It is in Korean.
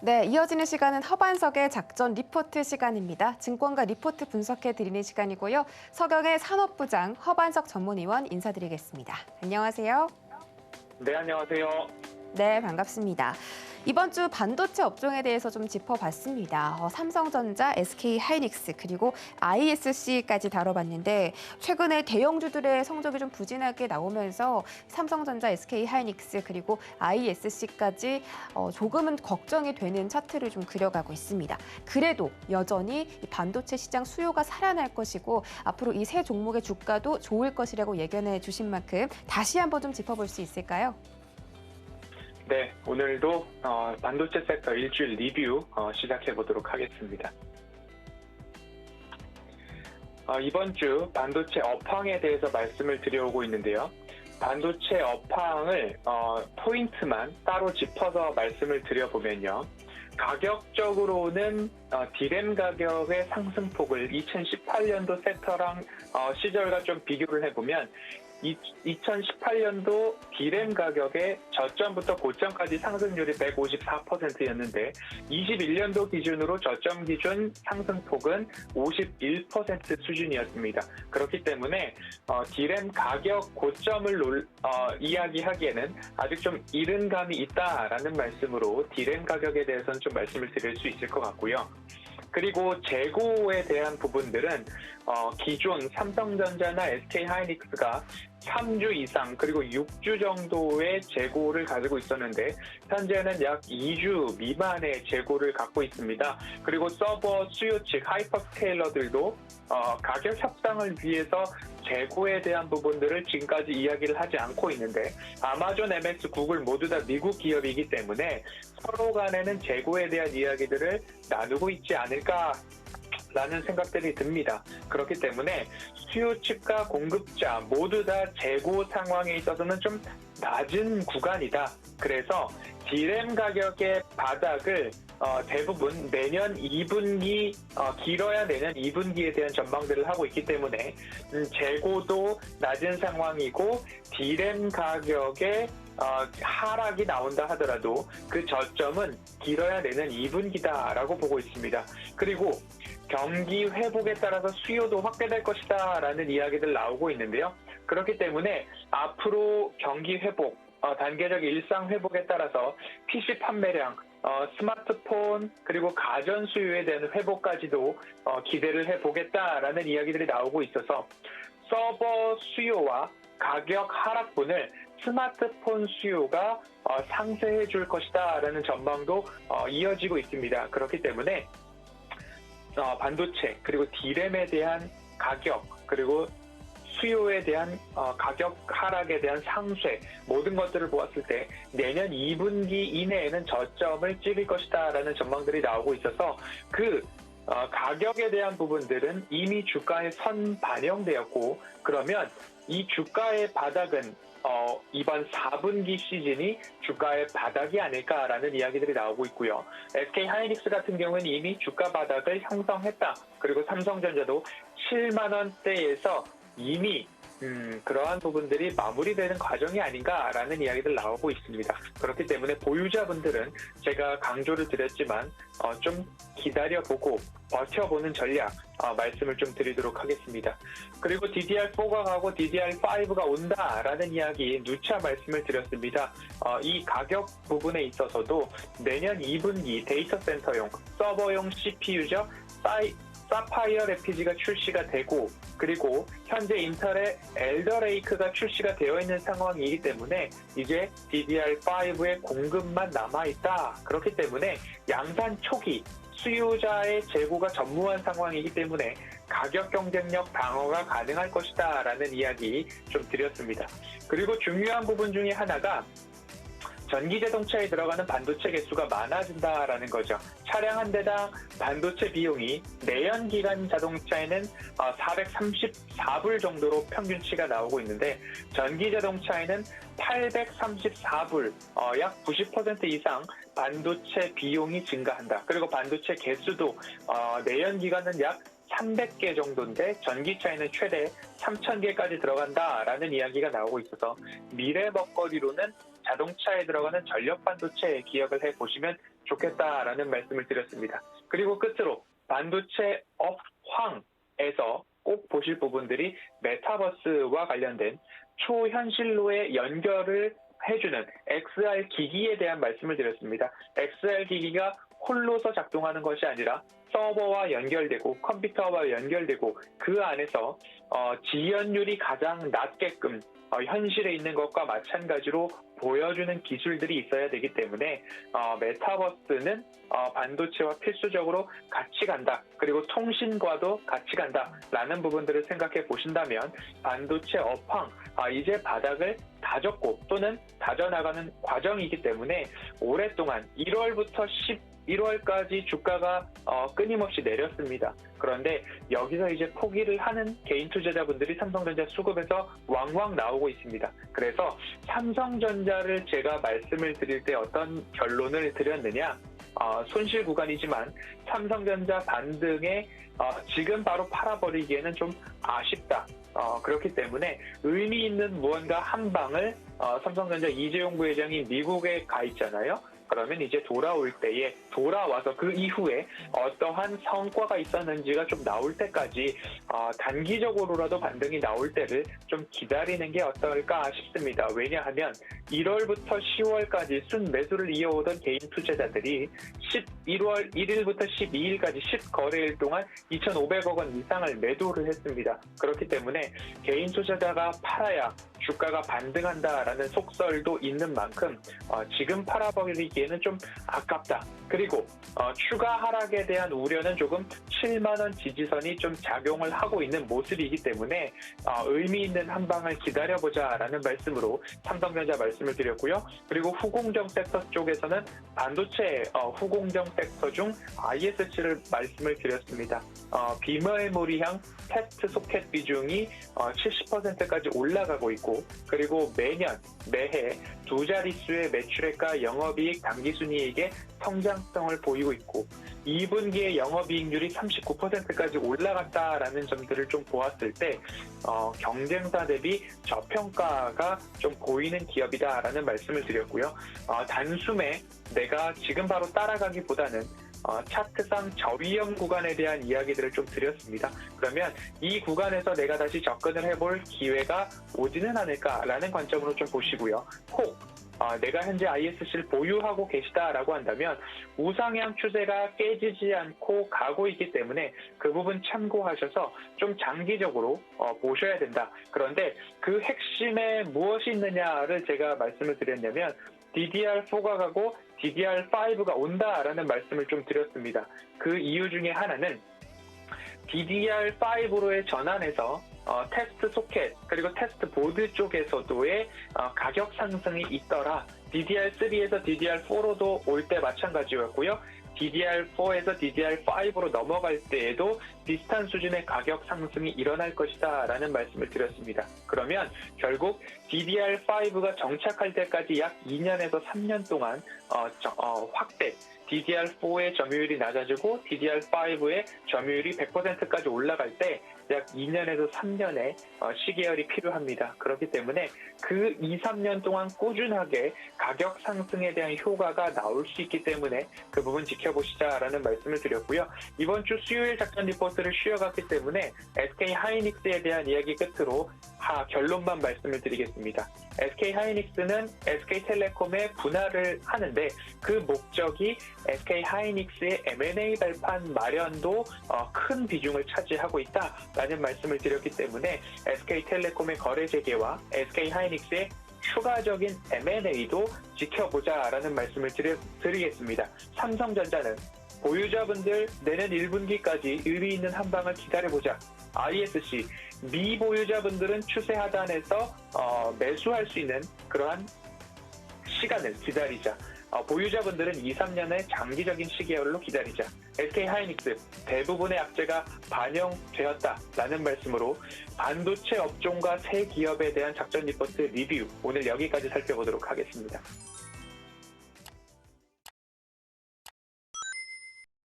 네, 이어지는 시간은 허반석의 작전 리포트 시간입니다. 증권가 리포트 분석해 드리는 시간이고요. 서경의 산업부장 허반석 전문위원 인사드리겠습니다. 안녕하세요. 네, 안녕하세요. 네, 반갑습니다. 이번 주 반도체 업종에 대해서 좀 짚어봤습니다. 삼성전자, SK하이닉스 그리고 ISC까지 다뤄봤는데 최근에 대형주들의 성적이 좀 부진하게 나오면서 삼성전자, SK하이닉스 그리고 ISC까지 조금은 걱정이 되는 차트를 좀 그려가고 있습니다. 그래도 여전히 이 반도체 시장 수요가 살아날 것이고 앞으로 이 세 종목의 주가도 좋을 것이라고 예견해 주신 만큼 다시 한번 좀 짚어볼 수 있을까요? 네, 오늘도 반도체 섹터 일주일 리뷰 시작해 보도록 하겠습니다. 이번 주 반도체 업황에 대해서 말씀을 드려오고 있는데요. 반도체 업황을 포인트만 따로 짚어서 말씀을 드려보면요. 가격적으로는 디램 가격의 상승폭을 2018년도 섹터랑 시절과 좀 비교를 해보면 2018년도 디램 가격의 저점부터 고점까지 상승률이 154%였는데 21년도 기준으로 저점 기준 상승폭은 51% 수준이었습니다. 그렇기 때문에 디램 가격 고점을 이야기하기에는 아직 좀 이른 감이 있다라는 말씀으로 디램 가격에 대해서는 좀 말씀을 드릴 수 있을 것 같고요. 그리고 재고에 대한 부분들은 기존 삼성전자나 SK하이닉스가 3주 이상 그리고 6주 정도의 재고를 가지고 있었는데 현재는 약 2주 미만의 재고를 갖고 있습니다. 그리고 서버 수요 측 하이퍼스케일러들도 가격 협상을 위해서 재고에 대한 부분들을 지금까지 이야기를 하지 않고 있는데 아마존, MS, 구글 모두 다 미국 기업이기 때문에 서로 간에는 재고에 대한 이야기들을 나누고 있지 않을까라는 생각들이 듭니다. 그렇기 때문에 수요 측과 공급자 모두 다 재고 상황에 있어서는 좀 낮은 구간이다. 그래서 디램 가격의 바닥을 대부분 내년 2분기, 길어야 내년 2분기에 대한 전망들을 하고 있기 때문에 재고도 낮은 상황이고 디램 가격의 하락이 나온다 하더라도 그 저점은 길어야 내년 2분기다라고 보고 있습니다. 그리고 경기 회복에 따라서 수요도 확대될 것이다 라는 이야기들 나오고 있는데요. 그렇기 때문에 앞으로 경기 회복, 단계적 일상 회복에 따라서 PC 판매량, 스마트폰 그리고 가전 수요에 대한 회복까지도 기대를 해보겠다라는 이야기들이 나오고 있어서 서버 수요와 가격 하락분을 스마트폰 수요가 상쇄해 줄 것이다라는 전망도 이어지고 있습니다. 그렇기 때문에 반도체 그리고 디램에 대한 가격 그리고 수요에 대한 가격 하락에 대한 상쇄 모든 것들을 보았을 때 내년 2분기 이내에는 저점을 찍을 것이다라는 전망들이 나오고 있어서 그 가격에 대한 부분들은 이미 주가에 선 반영되었고 그러면 이 주가의 바닥은 이번 4분기 시즌이 주가의 바닥이 아닐까라는 이야기들이 나오고 있고요. SK하이닉스 같은 경우는 이미 주가 바닥을 형성했다. 그리고 삼성전자도 7만 원대에서 이미 그러한 부분들이 마무리되는 과정이 아닌가라는 이야기들 나오고 있습니다. 그렇기 때문에 보유자분들은 제가 강조를 드렸지만 좀 기다려보고 버텨보는 전략 말씀을 좀 드리도록 하겠습니다. 그리고 DDR4가 가고 DDR5가 온다라는 이야기 누차 말씀을 드렸습니다. 이 가격 부분에 있어서도 내년 2분기 데이터 센터용 서버용 CPU죠. 사파이어 레피지가 출시가 되고 그리고 현재 인텔의 엘더레이크가 출시가 되어 있는 상황이기 때문에 이제 DDR5의 공급만 남아있다. 그렇기 때문에 양산 초기 수요자의 재고가 전무한 상황이기 때문에 가격 경쟁력 방어가 가능할 것이다 라는 이야기 좀 드렸습니다. 그리고 중요한 부분 중에 하나가 전기자동차에 들어가는 반도체 개수가 많아진다라는 거죠. 차량 한 대당 반도체 비용이 내연기관 자동차에는 434불 정도로 평균치가 나오고 있는데 전기자동차에는 834불, 약 90% 이상 반도체 비용이 증가한다. 그리고 반도체 개수도 내연기관은 약 300개 정도인데 전기차에는 최대 3,000개까지 들어간다라는 이야기가 나오고 있어서 미래 먹거리로는 자동차에 들어가는 전력 반도체 기억을 해보시면 좋겠다라는 말씀을 드렸습니다. 그리고 끝으로 반도체 업황에서 꼭 보실 부분들이 메타버스와 관련된 초현실로의 연결을 해주는 XR 기기에 대한 말씀을 드렸습니다. XR 기기가 홀로서 작동하는 것이 아니라 서버와 연결되고 컴퓨터와 연결되고 그 안에서 지연율이 가장 낮게끔 현실에 있는 것과 마찬가지로 보여주는 기술들이 있어야 되기 때문에 메타버스는 반도체와 필수적으로 같이 간다. 그리고 통신과도 같이 간다라는 부분들을 생각해 보신다면 반도체 업황 이제 바닥을 다졌고 또는 다져나가는 과정이기 때문에 오랫동안 1월부터 11월까지 주가가 끊임없이 내렸습니다. 그런데 여기서 이제 포기를 하는 개인 투자자분들이 삼성전자 수급에서 왕왕 나오고 있습니다. 그래서 삼성전자를 제가 말씀을 드릴 때 어떤 결론을 드렸느냐? 손실 구간이지만 삼성전자 반등에 지금 바로 팔아버리기에는 좀 아쉽다. 그렇기 때문에 의미 있는 무언가 한 방을 삼성전자 이재용 부회장이 미국에 가 있잖아요. 그러면 이제 돌아올 때에 돌아와서 그 이후에 어떠한 성과가 있었는지가 좀 나올 때까지 단기적으로라도 반등이 나올 때를 좀 기다리는 게 어떨까 싶습니다. 왜냐하면 1월부터 10월까지 순매수를 이어오던 개인 투자자들이 11월 1일부터 12일까지 10거래일 동안 2,500억 원 이상을 매도를 했습니다. 그렇기 때문에 개인 투자자가 팔아야 주가가 반등한다라는 속설도 있는 만큼 지금 팔아버리기에는 좀 아깝다. 그리고 추가 하락에 대한 우려는 조금 7만 원 지지선이 좀 작용을 하고 있는 모습이기 때문에 의미 있는 한 방을 기다려보자라는 말씀으로 삼성전자 말씀을 드렸고요. 그리고 후공정 섹터 쪽에서는 반도체 후공정 섹터 중 ISC를 말씀을 드렸습니다. 비메모리향 테스트 소켓 비중이 70%까지 올라가고 있고 그리고 매해 두 자릿수의 매출액과 영업이익 당기순이익의 성장성을 보이고 있고 2분기의 영업이익률이 39%까지 올라갔다라는 점들을 좀 보았을 때 경쟁사 대비 저평가가 좀 보이는 기업이다라는 말씀을 드렸고요. 단숨에 내가 지금 바로 따라가기보다는 차트상 저위험 구간에 대한 이야기들을 좀 드렸습니다. 그러면 이 구간에서 내가 다시 접근을 해볼 기회가 오지는 않을까라는 관점으로 좀 보시고요. 혹 내가 현재 ISC를 보유하고 계시다라고 한다면 우상향 추세가 깨지지 않고 가고 있기 때문에 그 부분 참고하셔서 좀 장기적으로 보셔야 된다. 그런데 그 핵심에 무엇이 있느냐를 제가 말씀을 드렸냐면 DDR4가 가고 DDR5가 온다라는 말씀을 좀 드렸습니다. 그 이유 중에 하나는 DDR5로의 전환에서 테스트 소켓 그리고 테스트 보드 쪽에서도의 가격 상승이 있더라. DDR3에서 DDR4로도 올 때 마찬가지였고요. DDR4에서 DDR5로 넘어갈 때에도 비슷한 수준의 가격 상승이 일어날 것이다 라는 말씀을 드렸습니다. 그러면 결국 DDR5가 정착할 때까지 약 2년에서 3년 동안 확대 DDR4의 점유율이 낮아지고 DDR5의 점유율이 100%까지 올라갈 때 약 2년에서 3년의 시계열이 필요합니다. 그렇기 때문에 그 2, 3년 동안 꾸준하게 가격 상승에 대한 효과가 나올 수 있기 때문에 그 부분 지켜보시자라는 말씀을 드렸고요. 이번 주 수요일 작전 리포트를 쉬어갔기 때문에 SK 하이닉스에 대한 이야기 끝으로 결론만 말씀을 드리겠습니다. SK 하이닉스는 SK텔레콤에 분할을 하는데 그 목적이 SK 하이닉스의 M&A 발판 마련도 큰 비중을 차지하고 있다라는 말씀을 드렸기 때문에 SK텔레콤의 거래 재개와 SK 하이닉스의 추가적인 M&A도 지켜보자라는 말씀을 드리겠습니다. 삼성전자는 보유자분들 내년 1분기까지 의미 있는 한 방을 기다려보자. ISC 미보유자분들은 추세 하단에서 매수할 수 있는 그러한 시간을 기다리자. 보유자분들은 2, 3년의 장기적인 시계열로 기다리자. SK 하이닉스 대부분의 악재가 반영되었다라는 말씀으로 반도체 업종과 새 기업에 대한 작전 리포트 리뷰 오늘 여기까지 살펴보도록 하겠습니다.